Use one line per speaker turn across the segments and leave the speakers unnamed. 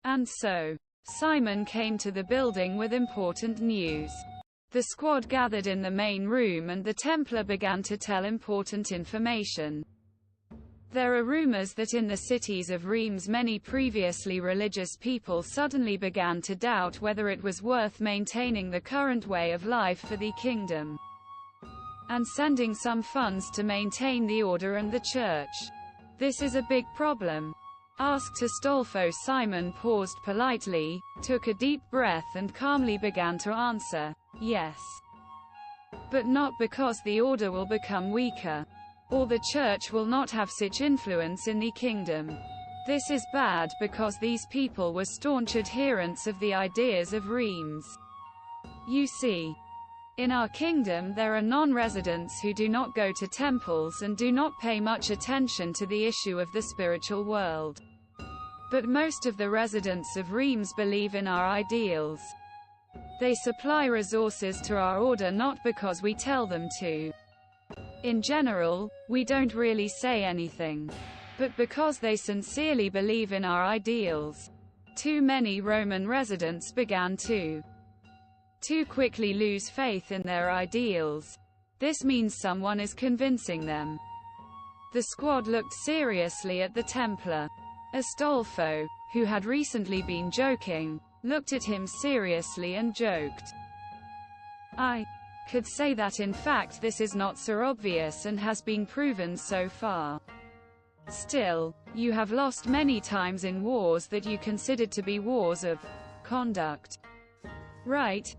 And so, Simon came to the building with important news. The squad gathered in the main room and the Templar began to tell important information. There are rumors that in the cities of Reims many previously religious people suddenly began to doubt whether it was worth maintaining the current way of life for the kingdom, and sending some funds to maintain the order and the church. This is a big problem. Asked Astolfo. Simon paused politely, took a deep breath and calmly began to answer, yes. But not because the order will become weaker, or the church will not have such influence in the kingdom. This is bad because these people were staunch adherents of the ideas of Reims. You see, in our kingdom there are non-residents who do not go to temples and do not pay much attention to the issue of the spiritual world. But most of the residents of Reims believe in our ideals. They supply resources to our order not because we tell them to. In general, we don't really say anything, but because they sincerely believe in our ideals. Too many Roman residents began to too quickly lose faith in their ideals. This means someone is convincing them. The squad looked seriously at the Templar. Astolfo, who had recently been joking, looked at him seriously and joked. I could say that in fact this is not so obvious and has been proven so far. Still, you have lost many times in wars that you considered to be wars of conduct. Right?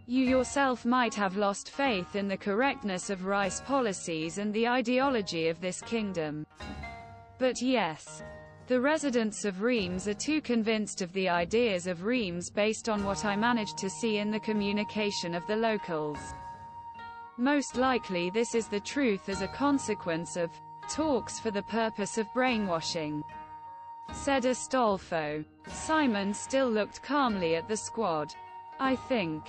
You yourself might have lost faith in the correctness of Reims policies and the ideology of this kingdom. But yes, the residents of Reims are too convinced of the ideas of Reims based on what I managed to see in the communication of the locals. Most likely this is the truth as a consequence of talks for the purpose of brainwashing, said Astolfo. Simon still looked calmly at the squad. I think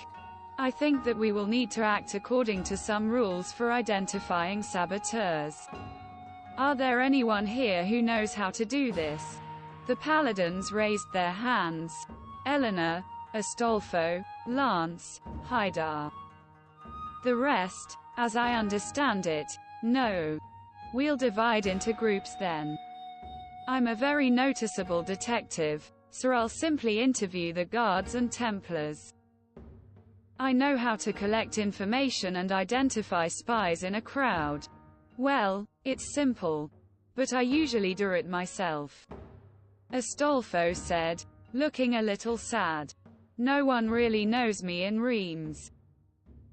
that we will need to act according to some rules for identifying saboteurs. Are there anyone here who knows how to do this? The paladins raised their hands. Eleanor, Astolfo, Lance, Haidar. The rest, as I understand it, no. We'll divide into groups then. I'm a very noticeable detective, so I'll simply interview the guards and Templars. I know how to collect information and identify spies in a crowd. Well, it's simple. But I usually do it myself. Astolfo said, looking a little sad. No one really knows me in Reims.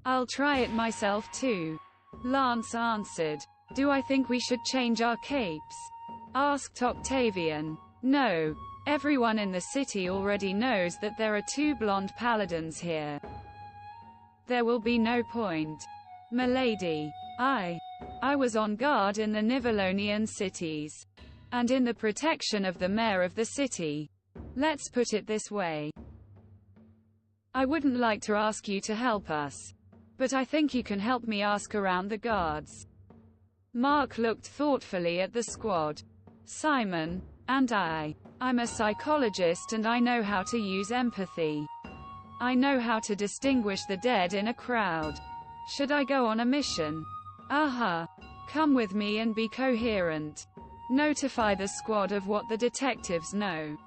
I'll try it myself too. Lance answered. Do I think we should change our capes? Asked Octavian. No. Everyone in the city already knows that there are 2 blonde paladins here. There will be no point. Milady. I was on guard in the Nivellonian cities. And in the protection of the mayor of the city. Let's put it this way. I wouldn't like to ask you to help us. But I think you can help me ask around the guards. Mark looked thoughtfully at the squad. Simon, and I'm a psychologist and I know how to use empathy. I know how to distinguish the dead in a crowd. Should I go on a mission? Aha. Come with me and be coherent. Notify the squad of what the detectives know.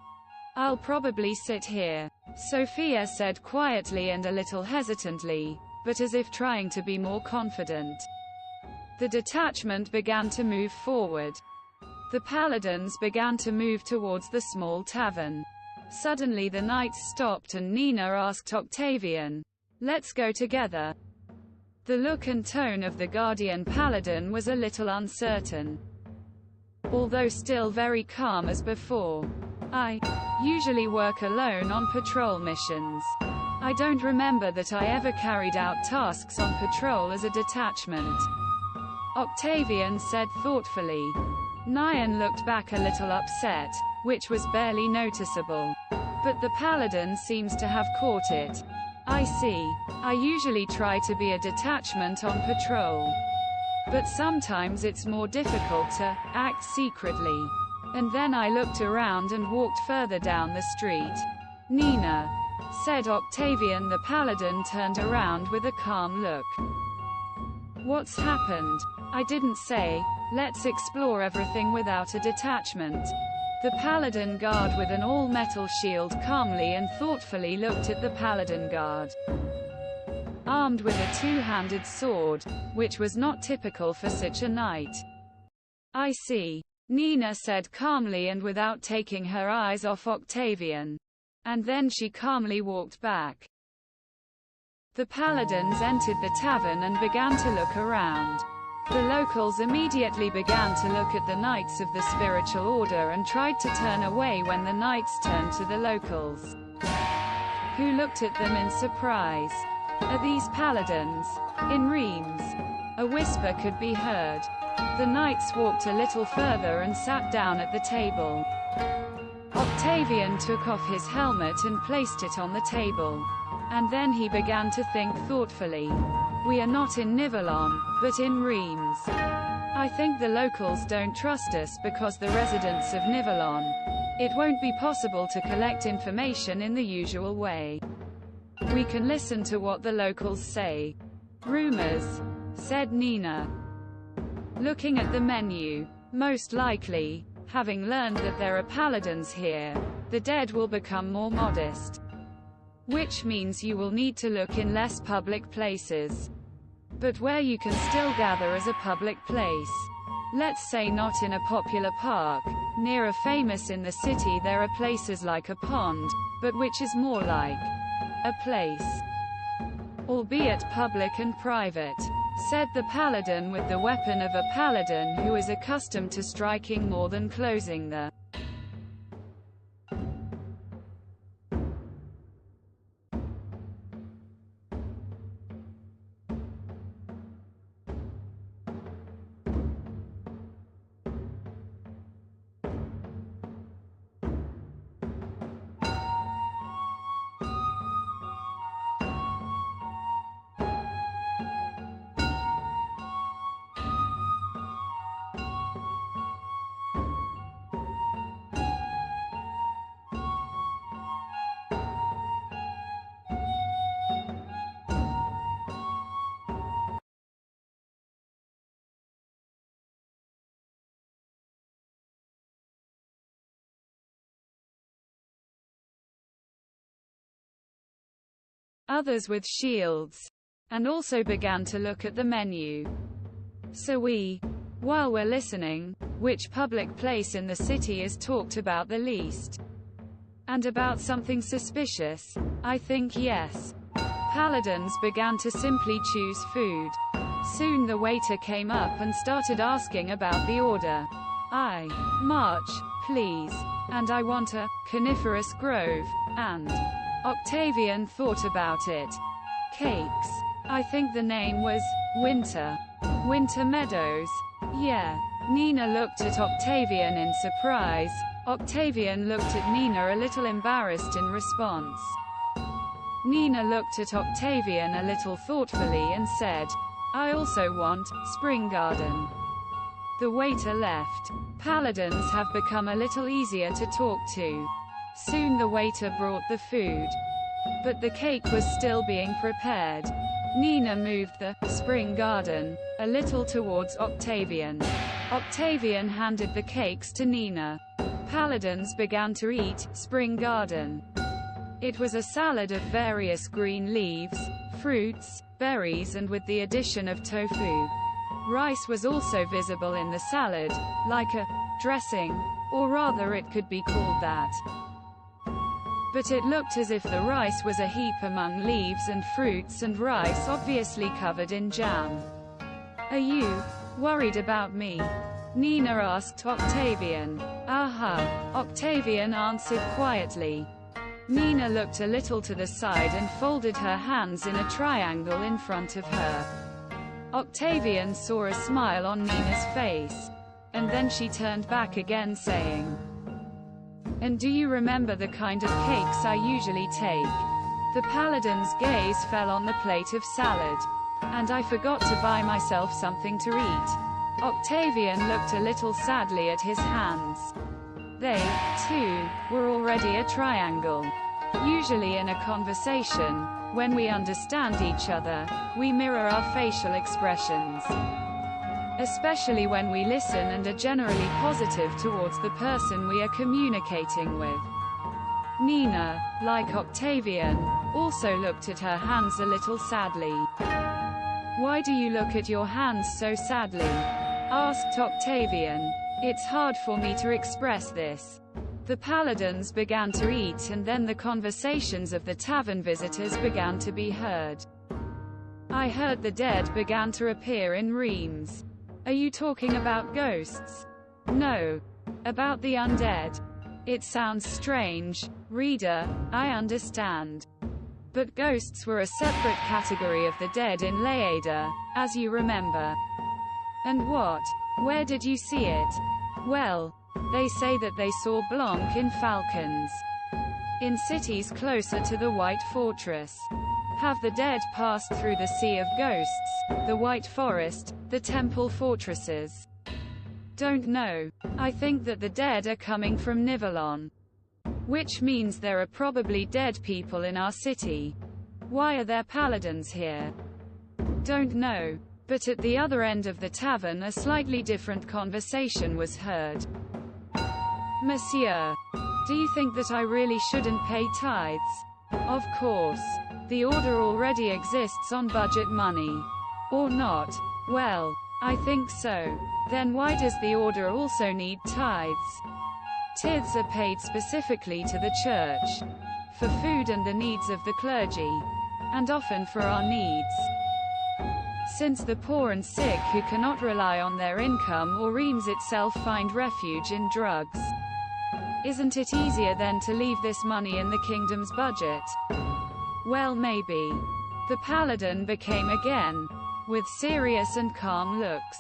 I'll probably sit here, Sophia said quietly and a little hesitantly, but as if trying to be more confident. The detachment began to move forward. The paladins began to move towards the small tavern. Suddenly the knights stopped and Nina asked Octavian, "Let's go together." The look and tone of the guardian paladin was a little uncertain, although still very calm as before. I usually work alone on patrol missions. I don't remember that I ever carried out tasks on patrol as a detachment. Octavian said thoughtfully. Nyan looked back a little upset, which was barely noticeable. But the paladin seems to have caught it. I see. I usually try to be a detachment on patrol. But sometimes it's more difficult to act secretly. And then I looked around and walked further down the street. Nina, said Octavian. The paladin turned around with a calm look. What's happened? I didn't say, let's explore everything without a detachment. The paladin guard with an all-metal shield calmly and thoughtfully looked at the paladin guard, armed with a two-handed sword, which was not typical for such a knight. I see, Nina said calmly and without taking her eyes off Octavian. And then she calmly walked back. The paladins entered the tavern and began to look around. The locals immediately began to look at the knights of the spiritual order and tried to turn away when the knights turned to the locals, who looked at them in surprise. Are these paladins? In Reims? A whisper could be heard. The knights walked a little further and sat down at the table. Octavian took off his helmet and placed it on the table. And then he began to think thoughtfully. We are not in Nivellon, but in Reims. I think the locals don't trust us because the residents of Nivellon. It won't be possible to collect information in the usual way. We can listen to what the locals say. Rumors, said Nina, looking at the menu. Most likely, having learned that there are paladins here, the dead will become more modest. Which means you will need to look in less public places. But where you can still gather as a public place. Let's say not in a popular park, near a famous in the city. There are places like a pond, but which is more like a place. Albeit public and private, said the paladin with the weapon of a paladin who is accustomed to striking more than closing the others with shields, and also began to look at the menu. So while we're listening, which public place in the city is talked about the least? And about something suspicious? I think yes. Paladins began to simply choose food. Soon the waiter came up and started asking about the order. March, please. And I want a coniferous grove, and Octavian thought about it. Cakes. I think the name was Winter. Winter Meadows. Yeah. Nina looked at Octavian in surprise. Octavian looked at Nina a little embarrassed in response. Nina looked at Octavian a little thoughtfully and said, I also want Spring Garden. The waiter left. Paladins have become a little easier to talk to. Soon the waiter brought the food. But the cake was still being prepared. Nina moved the Spring Garden a little towards Octavian. Octavian handed the cakes to Nina. Paladins began to eat Spring Garden. It was a salad of various green leaves, fruits, berries, and with the addition of tofu. Rice was also visible in the salad, like a dressing, or rather it could be called that. But it looked as if the rice was a heap among leaves and fruits and rice obviously covered in jam. Are you worried about me? Nina asked Octavian. Octavian answered quietly. Nina looked a little to the side and folded her hands in a triangle in front of her. Octavian saw a smile on Nina's face. And then she turned back again saying, And do you remember the kind of cakes I usually take? The paladin's gaze fell on the plate of salad. And I forgot to buy myself something to eat. Octavian looked a little sadly at his hands. They, too, were already a triangle. Usually in a conversation, when we understand each other, we mirror our facial expressions. Especially when we listen and are generally positive towards the person we are communicating with. Nina, like Octavian, also looked at her hands a little sadly. "Why do you look at your hands so sadly?" asked Octavian. "It's hard for me to express this." The paladins began to eat, and then the conversations of the tavern visitors began to be heard. "I heard the dead began to appear in Reims. Are you talking about ghosts?" "No. About the undead." It sounds strange, reader, I understand. But ghosts were a separate category of the dead in Lleida, as you remember. And what? Where did you see it? Well, they say that they saw Blanc in falcons. In cities closer to the White Fortress. Have the dead passed through the Sea of Ghosts, the White Forest, the Temple Fortresses? Don't know. I think that the dead are coming from Nivellon. Which means there are probably dead people in our city. Why are there paladins here? Don't know. But at the other end of the tavern a slightly different conversation was heard. "Monsieur, do you think that I really shouldn't pay tithes?" "Of course. The order already exists on budget money." "Or not?" "Well, I think so." "Then why does the order also need tithes?" Tithes are paid specifically to the church, for food and the needs of the clergy, and often for our needs. Since the poor and sick who cannot rely on their income or Reims itself find refuge in drugs. Isn't it easier then to leave this money in the kingdom's budget? Well, maybe. The paladin became again, with serious and calm looks.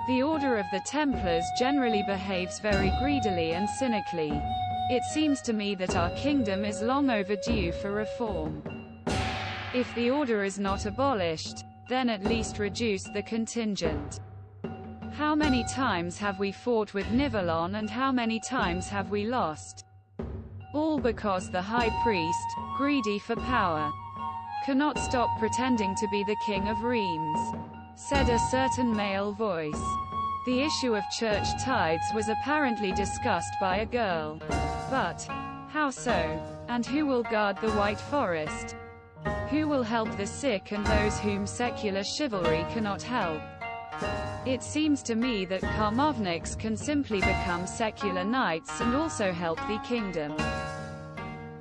The Order of the Templars generally behaves very greedily and cynically. It seems to me that our kingdom is long overdue for reform. If the order is not abolished, then at least reduce the contingent. How many times have we fought with Nivellon and how many times have we lost? All because the high priest, greedy for power, cannot stop pretending to be the king of Reims, said a certain male voice. The issue of church tithes was apparently discussed by a girl. But how so? And who will guard the White Forest? Who will help the sick and those whom secular chivalry cannot help? It seems to me that Karmovniks can simply become secular knights and also help the kingdom.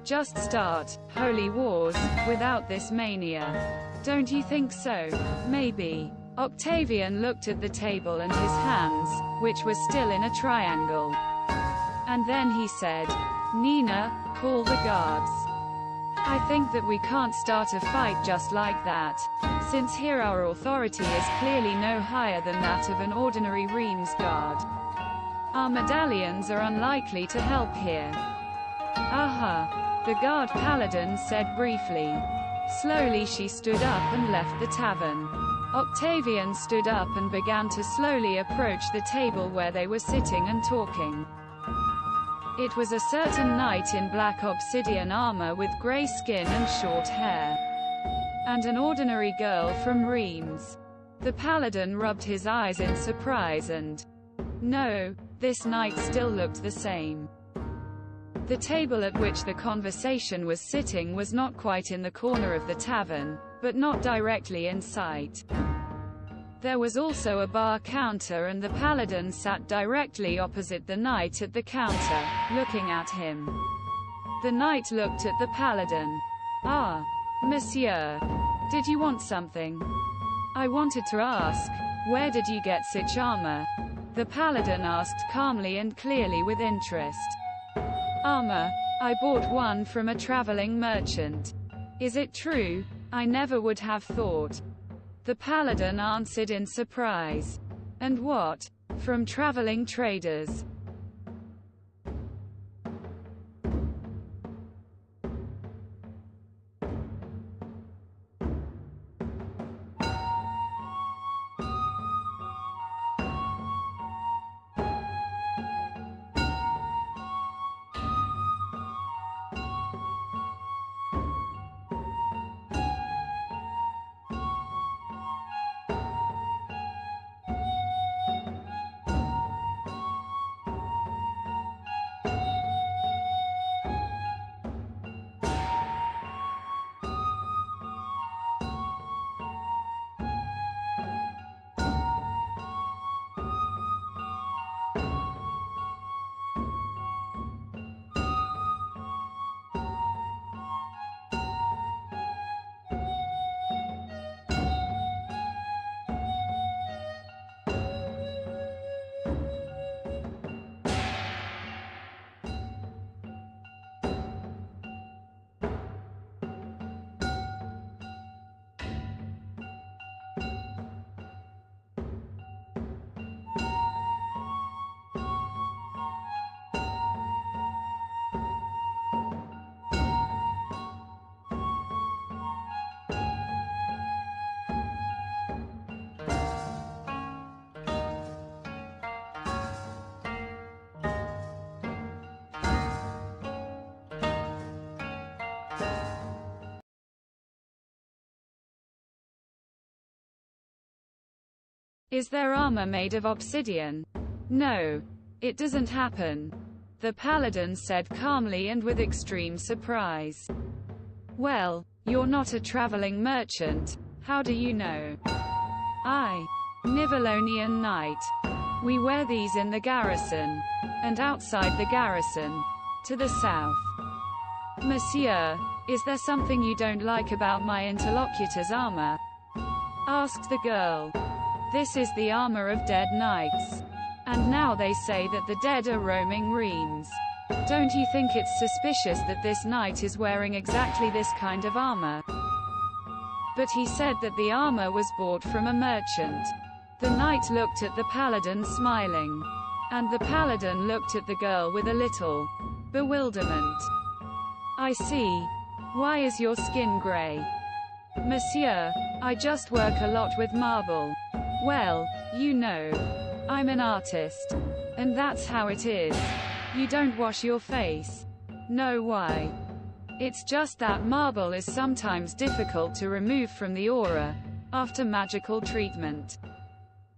Just start holy wars without this mania. Don't you think so? Maybe. Octavian looked at the table and his hands, which were still in a triangle. And then he said, "Nina, call the guards. I think that we can't start a fight just like that, since here our authority is clearly no higher than that of an ordinary Reims guard. Our medallions are unlikely to help here." "Aha," the guard paladin said briefly. Slowly she stood up and left the tavern. Octavian stood up and began to slowly approach the table where they were sitting and talking. It was a certain knight in black obsidian armor with grey skin and short hair, and an ordinary girl from Reims. The paladin rubbed his eyes in surprise and, no, this knight still looked the same. The table at which the conversation was sitting was not quite in the corner of the tavern, but not directly in sight. There was also a bar counter and the paladin sat directly opposite the knight at the counter, looking at him. The knight looked at the paladin. "Ah, monsieur. Did you want something?" "I wanted to ask, where did you get such armor?" The paladin asked calmly and clearly with interest. "Armor? I bought one from a traveling merchant." "Is it true? I never would have thought." The paladin answered in surprise. "And what? From traveling traders?" Is their armor made of obsidian? No. It doesn't happen. The paladin said calmly and with extreme surprise. Well, you're not a traveling merchant. How do you know? I. Nivellonian knight. We wear these in the garrison. And outside the garrison. To the south. Monsieur, is there something you don't like about my interlocutor's armor? Asked the girl. This is the armor of dead knights. And now they say that the dead are roaming reams. Don't you think it's suspicious that this knight is wearing exactly this kind of armor? But he said that the armor was bought from a merchant. The knight looked at the paladin smiling. And the paladin looked at the girl with a little bewilderment. I see. Why is your skin gray? Monsieur, I just work a lot with marble. Well, you know. I'm an artist. And that's how it is. You don't wash your face. No, why? It's just that marble is sometimes difficult to remove from the aura, after magical treatment.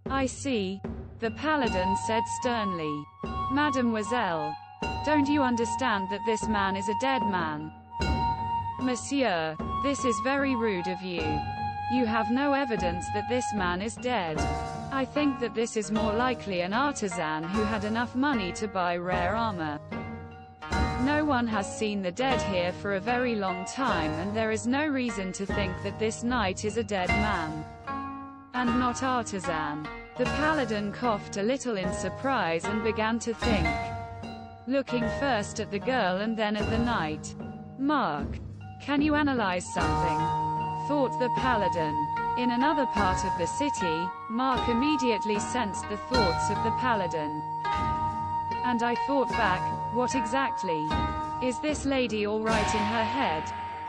I see. The paladin said sternly. Mademoiselle, don't you understand that this man is a dead man? Monsieur, this is very rude of you. You have no evidence that this man is dead. I think that this is more likely an artisan who had enough money to buy rare armor. No one has seen the dead here for a very long time, and there is no reason to think that this knight is a dead man. And not artisan. The paladin coughed a little in surprise and began to think. Looking first at the girl and then at the knight. Mark, can you analyze something? Thought the paladin. In another part of the city, Mark immediately sensed the thoughts of the paladin. And I thought back, what exactly? Is this lady all right in her head?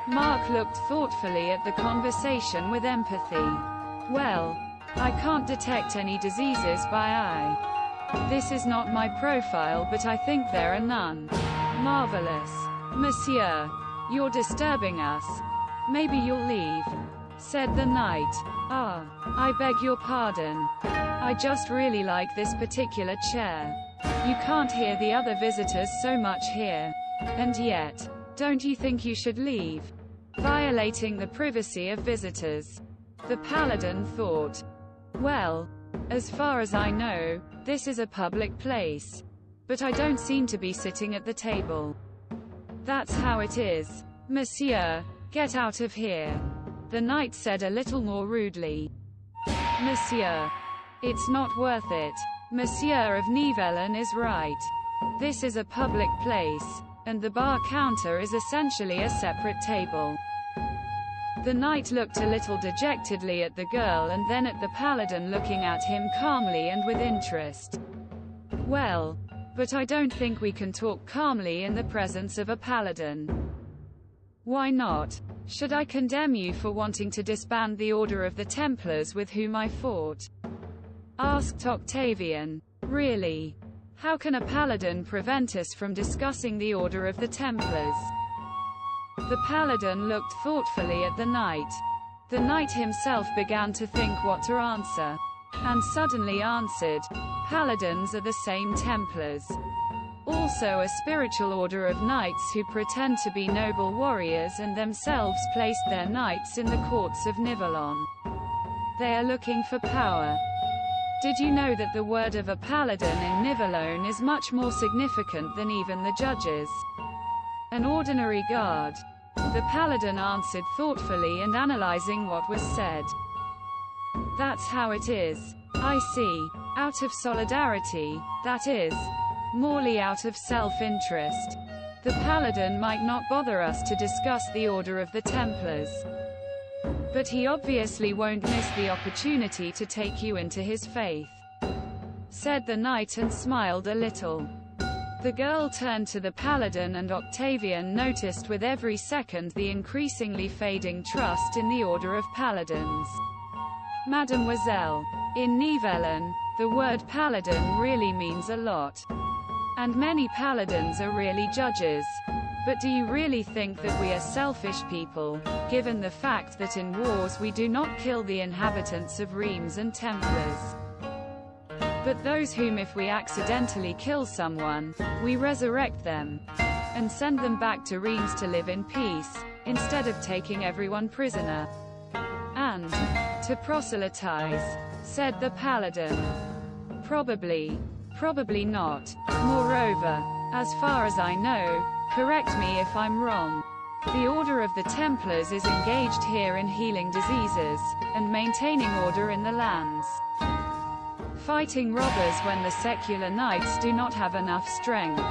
Mark looked thoughtfully at the conversation with empathy. Well, I can't detect any diseases by eye. This is not my profile, but I think there are none. Marvelous. Monsieur, you're disturbing us. Maybe you'll leave, said the knight. Ah, I beg your pardon. I just really like this particular chair. You can't hear the other visitors so much here. And yet, don't you think you should leave? Violating the privacy of visitors. The paladin thought. Well, as far as I know, this is a public place. But I don't seem to be sitting at the table. That's how it is. Monsieur, get out of here. The knight said a little more rudely. Monsieur, it's not worth it. Monsieur of Nivellen is right. This is a public place, and the bar counter is essentially a separate table. The knight looked a little dejectedly at the girl and then at the paladin, looking at him calmly and with interest. Well, but I don't think we can talk calmly in the presence of a paladin. Why not? Should I condemn you for wanting to disband the Order of the Templars with whom I fought? Asked Octavian. Really? How can a paladin prevent us from discussing the Order of the Templars? The paladin looked thoughtfully at the knight. The knight himself began to think what to answer. And suddenly answered, Paladins are the same Templars. Also a spiritual order of knights who pretend to be noble warriors and themselves placed their knights in the courts of Nivellon. They are looking for power. Did you know that the word of a paladin in Nivellon is much more significant than even the judges? An ordinary guard. The paladin answered thoughtfully and analyzing what was said. That's how it is. I see. Out of solidarity, that is. Morely out of self-interest. The paladin might not bother us to discuss the Order of the Templars. But he obviously won't miss the opportunity to take you into his faith, said the knight and smiled a little. The girl turned to the paladin and Octavian noticed with every second the increasingly fading trust in the Order of Paladins. Mademoiselle, in Nivellen, the word paladin really means a lot. And many paladins are really judges. But do you really think that we are selfish people, given the fact that in wars we do not kill the inhabitants of Reims and Templars? But those whom if we accidentally kill someone, we resurrect them, and send them back to Reims to live in peace, instead of taking everyone prisoner. And to proselytize, said the paladin. Probably not. Moreover, as far as I know, correct me if I'm wrong, the Order of the Templars is engaged here in healing diseases, and maintaining order in the lands. Fighting robbers when the secular knights do not have enough strength.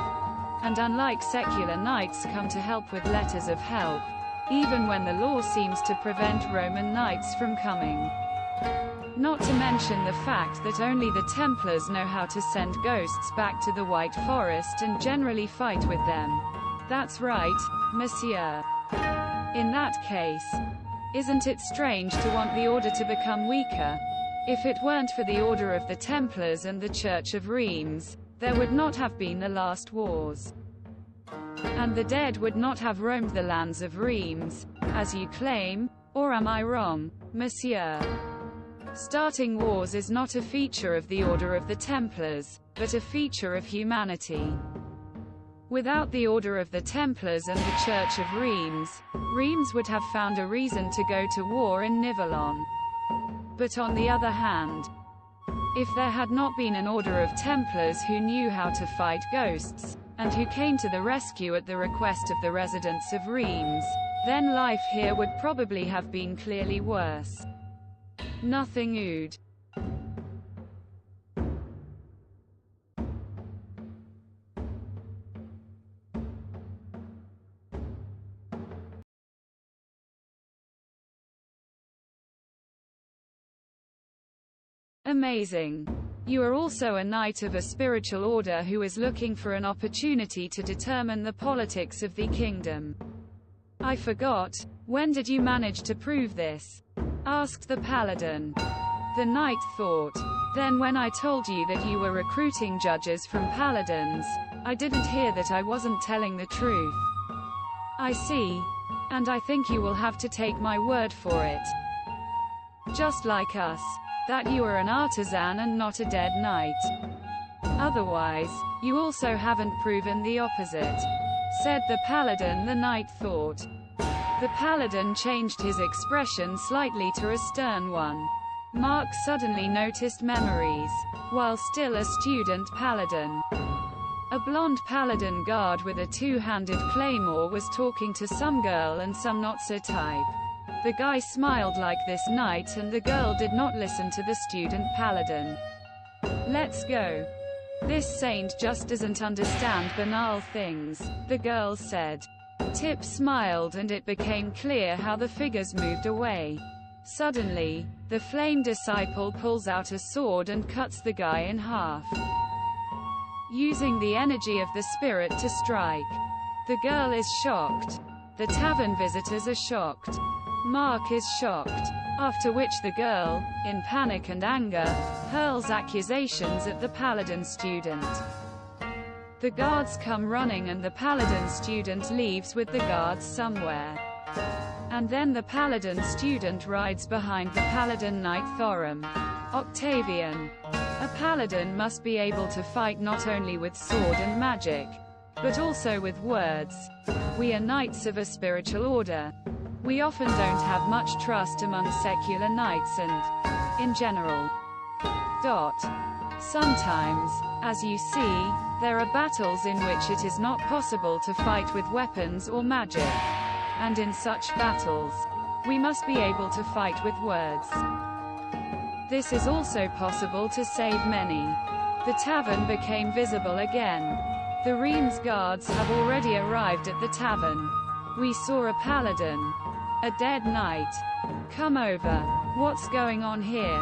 And unlike secular knights come to help with letters of help, even when the law seems to prevent Roman knights from coming. Not to mention the fact that only the Templars know how to send ghosts back to the White Forest and generally fight with them. That's right, monsieur. In that case, isn't it strange to want the order to become weaker? If it weren't for the Order of the Templars and the Church of Reims, there would not have been the last wars. And the dead would not have roamed the lands of Reims, as you claim, or am I wrong, monsieur? Starting wars is not a feature of the Order of the Templars, but a feature of humanity. Without the Order of the Templars and the Church of Reims, Reims would have found a reason to go to war in Nivellon. But on the other hand, if there had not been an order of Templars who knew how to fight ghosts, and who came to the rescue at the request of the residents of Reims, then life here would probably have been clearly worse. Nothing ood. Amazing. You are also a knight of a spiritual order who is looking for an opportunity to determine the politics of the kingdom. I forgot, when did you manage to prove this? Asked the paladin. The knight thought. Then when I told you that you were recruiting judges from paladins, I didn't hear that I wasn't telling the truth. I see. And I think you will have to take my word for it. Just like us. That you are an artisan and not a dead knight. Otherwise, you also haven't proven the opposite. Said the paladin. The knight thought. The paladin changed his expression slightly to a stern one. Mark suddenly noticed memories. While still a student paladin, a blonde paladin guard with a two-handed claymore was talking to some girl and some not-so type. The guy smiled like this night and the girl did not listen to the student paladin. Let's go. This saint just doesn't understand banal things, the girl said. Tip smiled and it became clear how the figures moved away. Suddenly, the flame disciple pulls out a sword and cuts the guy in half, using the energy of the spirit to strike. The girl is shocked. The tavern visitors are shocked. Mark is shocked. After which the girl, in panic and anger, hurls accusations at the paladin student. The guards come running and the paladin student leaves with the guards somewhere. And then the paladin student rides behind the paladin knight Thorum. Octavian. A paladin must be able to fight not only with sword and magic, but also with words. We are knights of a spiritual order. We often don't have much trust among secular knights and, in general. Sometimes, as you see, there are battles in which it is not possible to fight with weapons or magic. And in such battles, we must be able to fight with words. This is also possible to save many. The tavern became visible again. The Reims guards have already arrived at the tavern. We saw a paladin. A dead knight. Come over. What's going on here?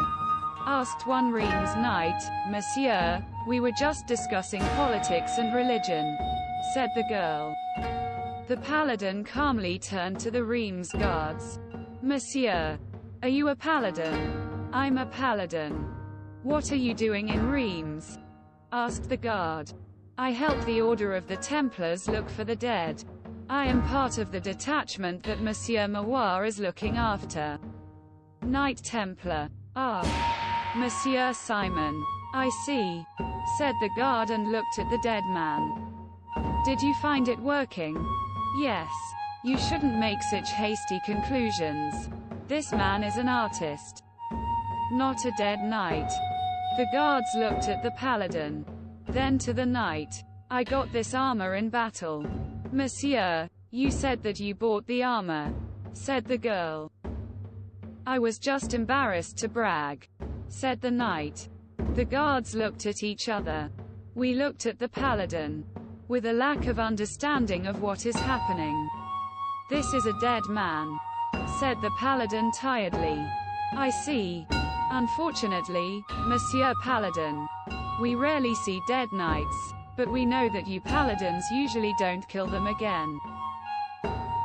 Asked one Reims knight. Monsieur, we were just discussing politics and religion, said the girl. The paladin calmly turned to the Reims guards. Monsieur, are you a paladin? I'm a paladin. What are you doing in Reims? Asked the guard. I help the Order of the Templars look for the dead. I am part of the detachment that Monsieur Mawar is looking after. Knight Templar. Ah. Monsieur Simon. I see, said the guard and looked at the dead man. Did you find it working? Yes. You shouldn't make such hasty conclusions. This man is an artist, not a dead knight. The guards looked at the paladin, then to the knight. I got this armor in battle. Monsieur, you said that you bought the armor, said the girl. I was just embarrassed to brag, said the knight. The guards looked at each other. We looked at the paladin, with a lack of understanding of what is happening. This is a dead man, said the paladin tiredly. I see. Unfortunately, Monsieur Paladin, we rarely see dead knights, but we know that you paladins usually don't kill them again,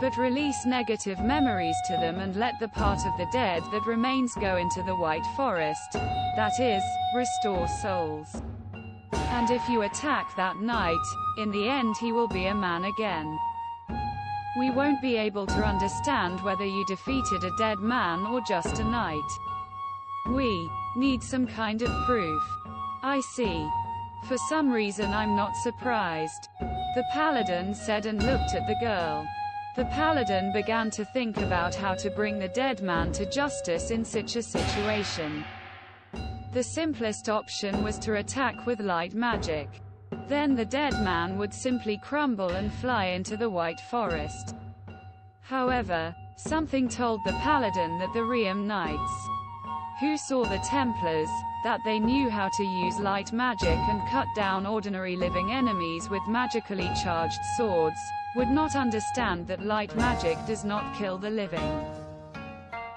but release negative memories to them and let the part of the dead that remains go into the White Forest, that is, restore souls. And if you attack that knight, in the end he will be a man again. We won't be able to understand whether you defeated a dead man or just a knight. We need some kind of proof. I see. For some reason I'm not surprised, the paladin said and looked at the girl. The paladin began to think about how to bring the dead man to justice in such a situation. The simplest option was to attack with light magic. Then the dead man would simply crumble and fly into the White Forest. However, something told the paladin that the Realm Knights, who saw the Templars, that they knew how to use light magic and cut down ordinary living enemies with magically charged swords, would not understand that light magic does not kill the living.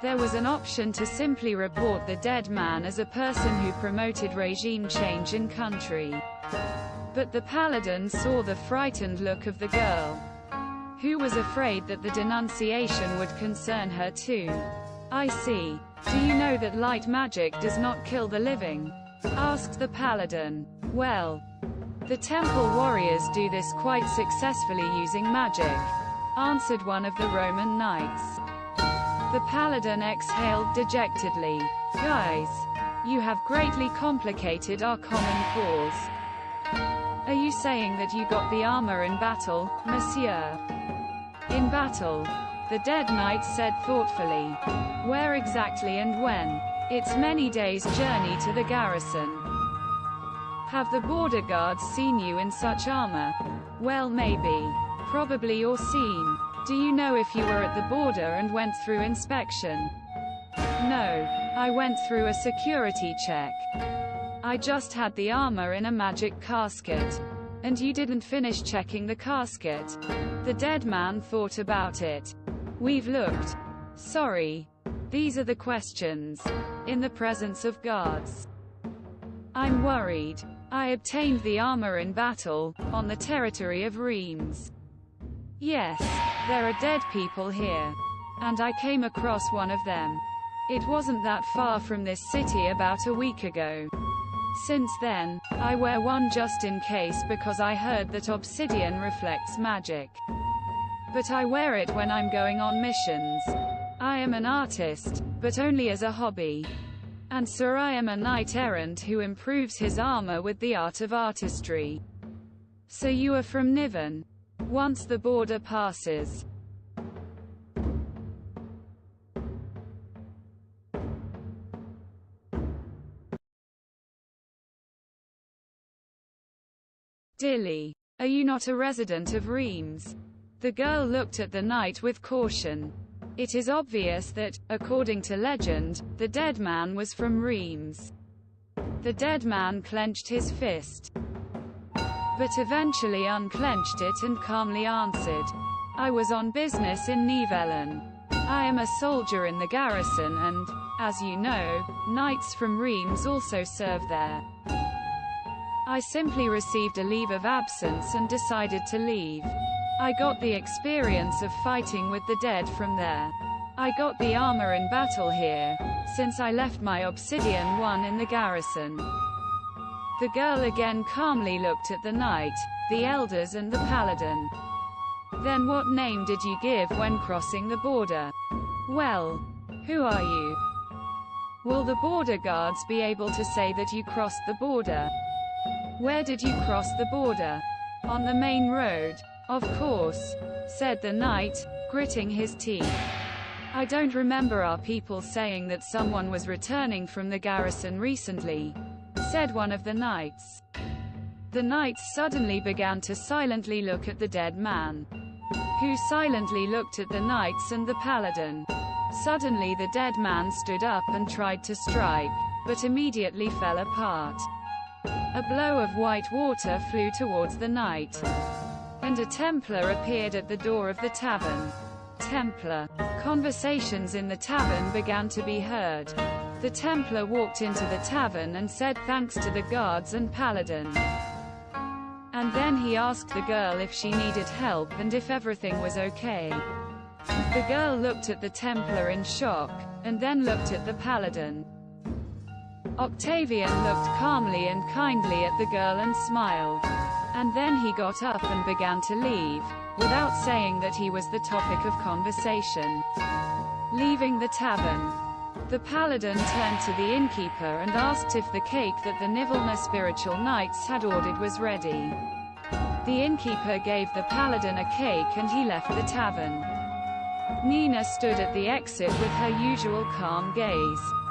There was an option to simply report the dead man as a person who promoted regime change in country. But the paladin saw the frightened look of the girl, who was afraid that the denunciation would concern her too. I see. Do you know that light magic does not kill the living? Asked the paladin. Well, the temple warriors do this quite successfully using magic, answered one of the Roman knights. The paladin exhaled dejectedly. Guys, you have greatly complicated our common cause. Are you saying that you got the armor in battle, monsieur? In battle, the dead knight said thoughtfully. Where exactly and when? It's many days' journey to the garrison. Have the border guards seen you in such armor? Well, maybe. Probably or seen. Do you know if you were at the border and went through inspection? No. I went through a security check. I just had the armor in a magic casket. And you didn't finish checking the casket? The dead man thought about it. We've looked. Sorry. These are the questions. In the presence of guards. I'm worried. I obtained the armor in battle, on the territory of Reims. Yes, there are dead people here. And I came across one of them. It wasn't that far from this city about a week ago. Since then, I wear one just in case because I heard that obsidian reflects magic. But I wear it when I'm going on missions. I am an artist, but only as a hobby. And sir, I am a knight-errant who improves his armor with the art of artistry. So you are from Niven? Once the border passes. Dilly. Are you not a resident of Reims? The girl looked at the knight with caution. It is obvious that, according to legend, the dead man was from Reims. The dead man clenched his fist, but eventually unclenched it and calmly answered. I was on business in Nivelles. I am a soldier in the garrison and, as you know, knights from Reims also serve there. I simply received a leave of absence and decided to leave. I got the experience of fighting with the dead from there. I got the armor in battle here, since I left my obsidian one in the garrison. The girl again calmly looked at the knight, the elders and the paladin. Then what name did you give when crossing the border? Well, who are you? Will the border guards be able to say that you crossed the border? Where did you cross the border? On the main road. Of course, said the knight, gritting his teeth. I don't remember our people saying that someone was returning from the garrison recently, said one of the knights. The knights suddenly began to silently look at the dead man, who silently looked at the knights and the paladin. Suddenly the dead man stood up and tried to strike, but immediately fell apart. A blow of white water flew towards the knight, and a Templar appeared at the door of the tavern. Templar. Conversations in the tavern began to be heard. The Templar walked into the tavern and said thanks to the guards and paladin. And then he asked the girl if she needed help and if everything was okay. The girl looked at the Templar in shock, and then looked at the paladin. Octavian looked calmly and kindly at the girl and smiled. And then he got up and began to leave, without saying that he was the topic of conversation. Leaving the tavern, the paladin turned to the innkeeper and asked if the cake that the Nivelna spiritual knights had ordered was ready. The innkeeper gave the paladin a cake and he left the tavern. Nina stood at the exit with her usual calm gaze.